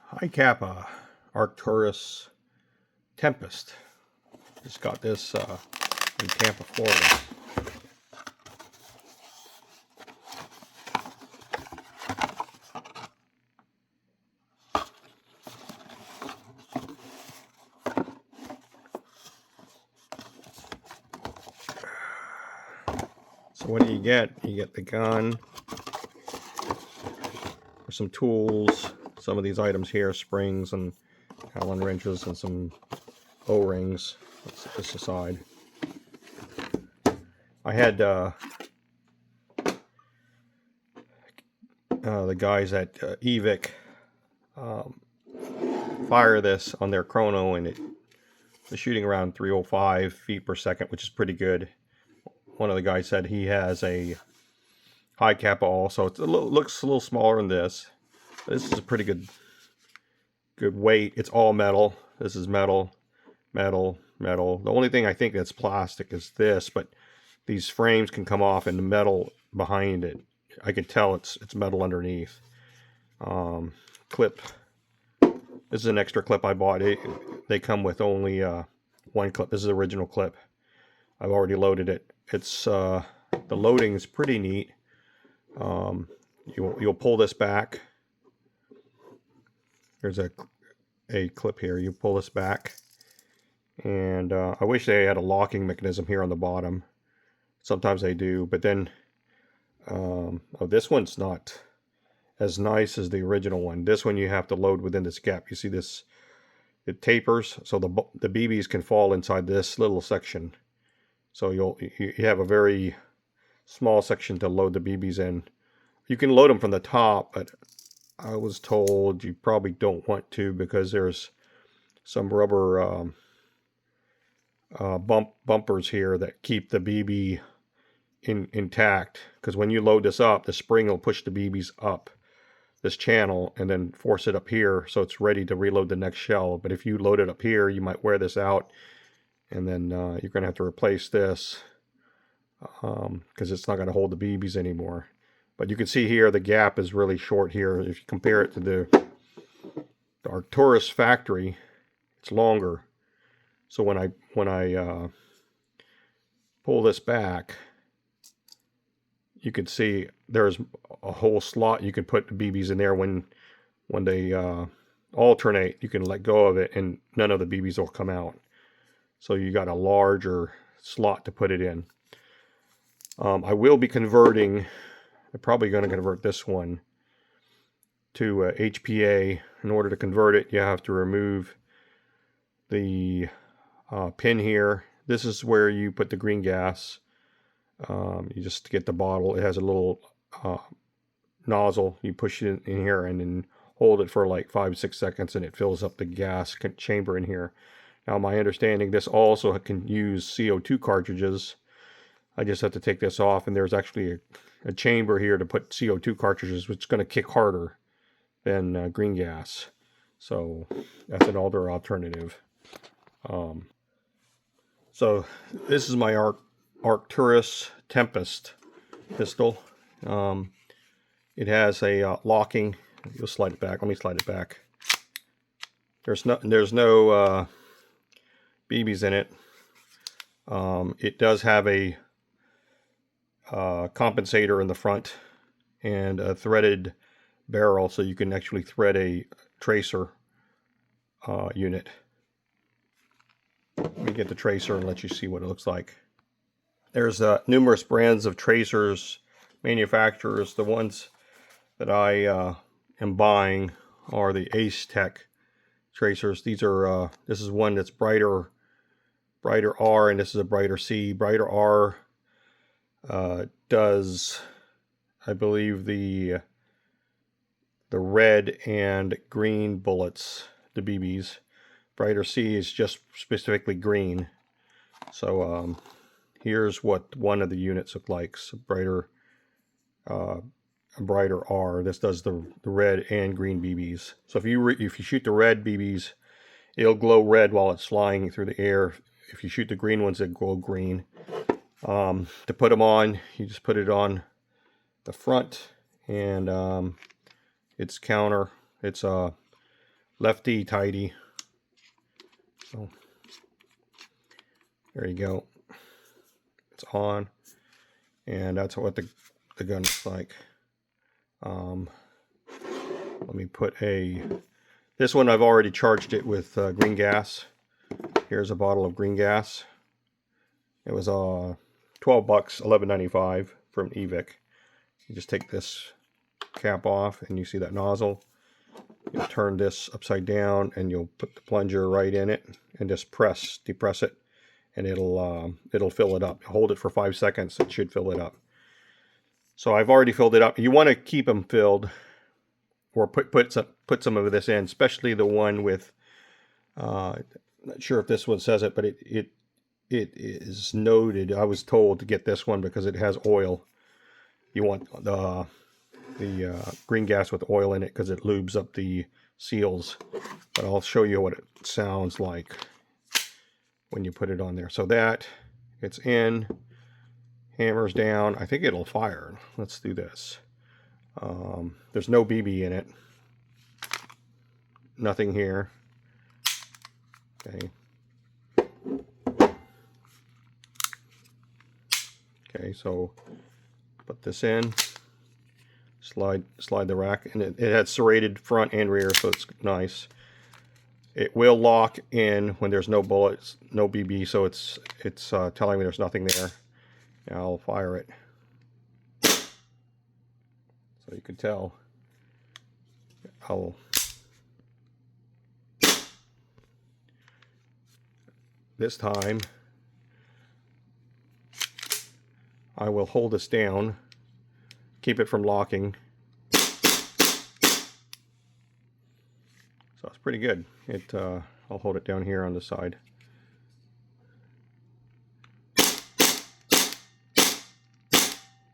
High Kappa Arcturus Tempest. Just got this in Tampa, Florida. So what do you get? You get the gun, some tools, some of these items here, springs and Allen wrenches and some O-rings. Let's set this aside. I had the guys at EVIC fire this on their chrono, and it was shooting around 305 feet per second, which is pretty good. One of the guys said he has a high Kappa also. It looks a little smaller than this. This is a pretty good weight. It's all metal. This is metal, metal, metal. The only thing I think that's plastic is this, but these frames can come off and the metal behind it, I can tell it's metal underneath. Clip. This is an extra clip I bought. They come with only one clip. This is the original clip. I've already loaded it. It's the loading is pretty neat. You'll pull this back. There's a clip here. You pull this back, and I wish they had a locking mechanism here on the bottom. Sometimes they do, but then oh, this one's not as nice as the original one. This one you have to load within this gap. You see this? It tapers, so the BBs can fall inside this little section. So you have a very small section to load the BBs in. You can load them from the top, but I was told you probably don't want to because there's some rubber bumpers here that keep the BB intact. Because when you load this up, the spring will push the BBs up this channel and then force it up here so it's ready to reload the next shell. But if you load it up here, you might wear this out, and then you're going to have to replace this because it's not going to hold the BBs anymore. But you can see here the gap is really short here. If you compare it to the Arcturus factory, it's longer. So when I pull this back, you can see there's a whole slot you can put the BBs in there. When they alternate, you can let go of it and none of the BBs will come out. So you got a larger slot to put it in. I will be converting. I'm probably going to convert this one to HPA. In order to convert it, you have to remove the pin here. This is where you put the green gas. You just get the bottle. It has a little nozzle. You push it in here and then hold it for like 5-6 seconds, and it fills up the gas chamber in here. Now, my understanding, this also can use CO2 cartridges. I just have to take this off, and there's actually a chamber here to put CO2 cartridges, which is going to kick harder than green gas. So that's an older alternative. So this is my Arcturus Tempest pistol. It has a locking. You'll slide it back. Let me slide it back. There's no BBs in it. It does have a compensator in the front and a threaded barrel, so you can actually thread a tracer unit. Let me get the tracer and let you see what it looks like. There's numerous brands of tracers, manufacturers. The ones that I am buying are the Ace Tech tracers. These are this is one that's brighter R, and this is a brighter C. Brighter R does, I believe, the red and green bullets, the BBs. Brighter C is just specifically green. So here's what one of the units look like. So brighter R. This does the red and green BBs. So if you shoot the red BBs, it'll glow red while it's flying through the air. If you shoot the green ones, they glow green. To put them on, you just put it on the front, and it's counter. It's lefty tighty. So there you go. It's on, and that's what the gun looks like. Let me put this one I've already charged it with green gas. Here's a bottle of green gas. It was $12, $11.95 from Evic. You just take this cap off, and you see that nozzle. You'll turn this upside down, and you'll put the plunger right in it, and just depress it, and it'll fill it up. Hold it for 5 seconds. It should fill it up. So I've already filled it up. You want to keep them filled, or put some of this in, especially the one with. Not sure if this one says it, but it is noted. I was told to get this one because it has oil. You want the green gas with oil in it because it lubes up the seals. But I'll show you what it sounds like when you put it on there. So that it's in, hammers down. I think it'll fire. Let's do this. There's no BB in it. Nothing here. Okay. Okay, so put this in, slide the rack, and it had serrated front and rear, so it's nice. It will lock in when there's no bullets, no BB, so it's telling me there's nothing there. Now I'll fire it, so you can tell. This time I will hold this down, keep it from locking. So it's pretty good. I'll hold it down here on the side.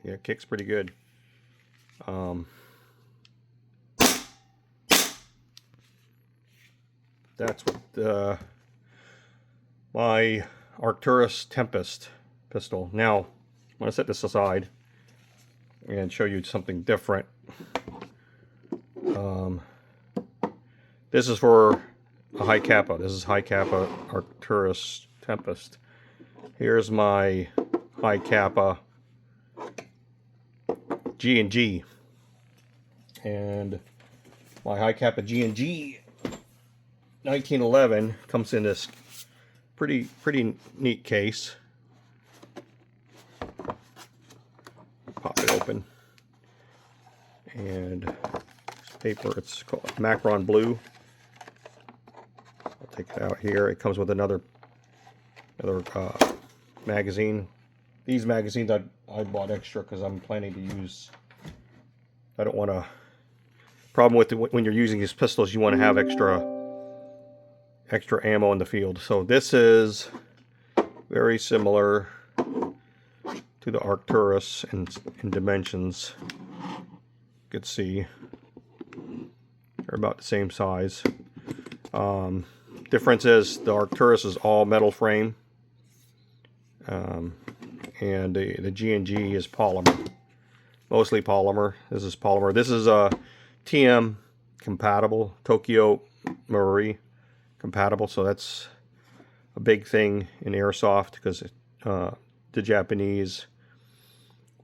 Yeah, it kicks pretty good. That's what my Arcturus Tempest pistol. Now, I'm going to set this aside and show you something different. This is for a high kappa. This is high kappa Arcturus Tempest. Here's my high kappa G&G, and my high kappa G&G 1911 comes in this pretty neat case. Pop it open, and this paper, it's called Macron Blue. I'll take it out here. It comes with another magazine. These magazines I bought extra because I'm planning to use. I don't want to. Problem with when you're using these pistols, you want to have extra ammo in the field. So this is very similar to the Arcturus in dimensions. You can see they're about the same size. Difference is the Arcturus is all metal frame, and the G&G is polymer, mostly polymer. This is polymer. This is a TM compatible, Tokyo Marui compatible, so that's a big thing in airsoft because the Japanese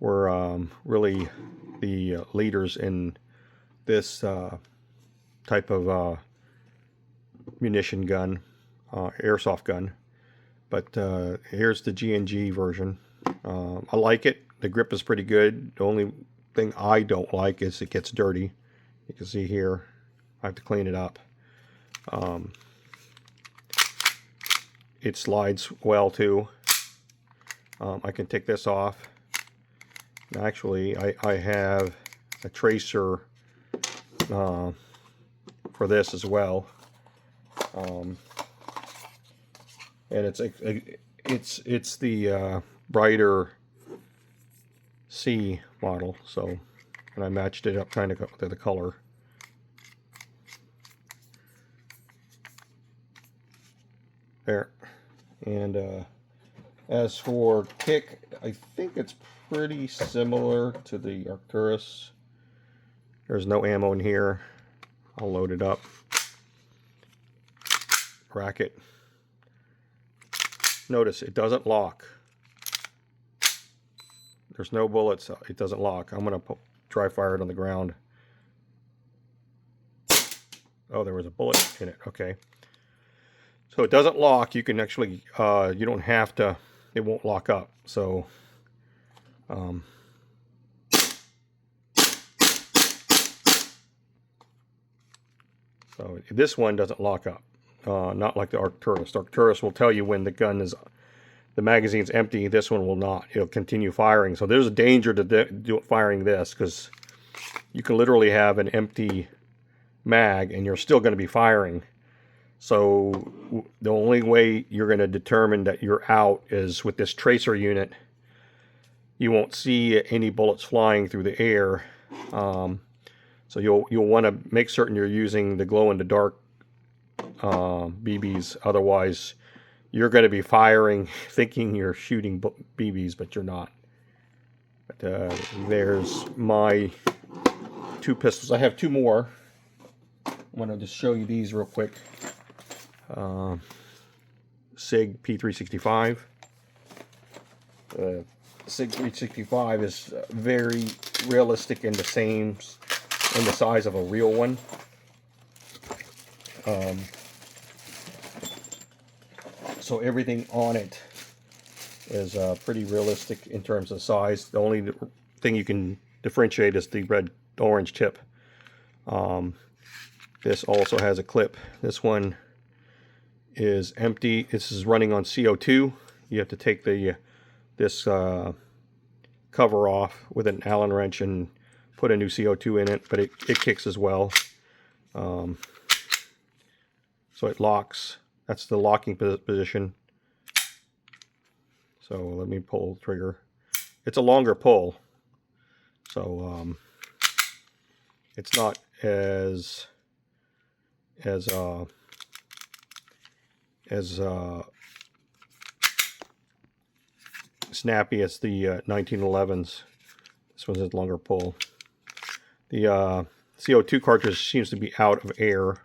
were really the leaders in this type of munition gun, airsoft gun. But here's the G&G version. I like it. The grip is pretty good. The only thing I don't like is it gets dirty. You can see here I have to clean it up. It slides well too. I can take this off. Actually, I have a tracer for this as well, and it's the brighter C model. So, and I matched it up trying to go to the color. There. And as for kick, I think it's pretty similar to the Arcturus. There's no ammo in here. I'll load it up. rack it. Notice it doesn't lock. There's no bullets. It doesn't lock. I'm going to dry fire it on the ground. Oh, there was a bullet in it. Okay. So it doesn't lock. You can actually, you don't have to, it won't lock up. So, so this one doesn't lock up. Not like the Arcturus. Arcturus will tell you when the gun is, the magazine's empty. This one will not. It'll continue firing. So there's a danger to firing this, because you can literally have an empty mag and you're still going to be firing. So the only way you're going to determine that you're out is with this tracer unit. You won't see any bullets flying through the air. So you'll want to make certain you're using the glow-in-the-dark BBs. Otherwise, you're going to be firing thinking you're shooting BBs, but you're not. But there's my 2 pistols. I have 2 more. I want to just show you these real quick. SIG P365. SIG 365 is very realistic in the size of a real one. So everything on it is pretty realistic in terms of size. The only thing you can differentiate is the red-orange tip. This also has a clip. This one is empty. This is running on CO2. You have to take this cover off with an Allen wrench and put a new CO2 in it, but it kicks as well. So it locks. That's the locking position. So let me pull the trigger. It's a longer pull, so it's not as snappy as the 1911s. This one's a longer pull. The CO2 cartridge seems to be out of air.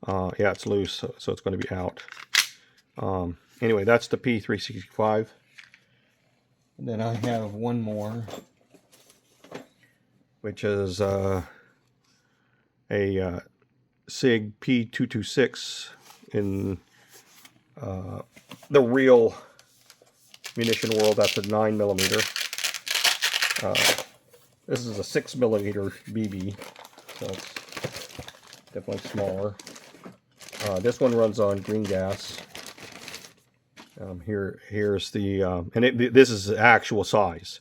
Yeah, it's loose, so it's going to be out. Anyway, that's the P365. And then I have one more, which is a SIG P226 in the real munition world. That's a 9mm. This is a 6mm BB, so it's definitely smaller. This one runs on green gas. Here's the and this is the actual size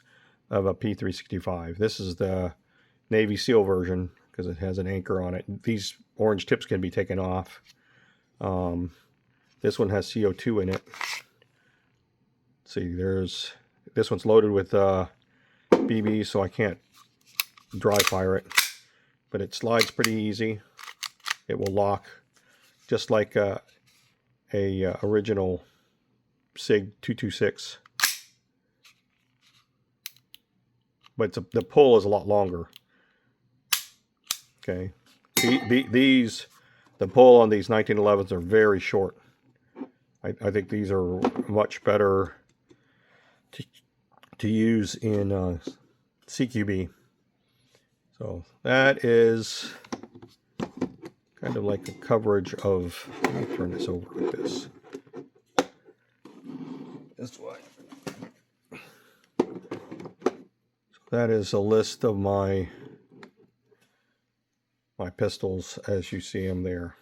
of a P365. This is the Navy SEAL version because it has an anchor on it. These orange tips can be taken off. This one has CO2 in it. Let's see, this one's loaded with BB, so I can't dry fire it, but it slides pretty easy. It will lock just like a original SIG 226, but the pull is a lot longer. Okay, the pull on these 1911s are very short. I think these are much better to use in CQB. So that is kind of like a coverage of, let me turn this over like this. This way. So that is a list of my pistols as you see them there.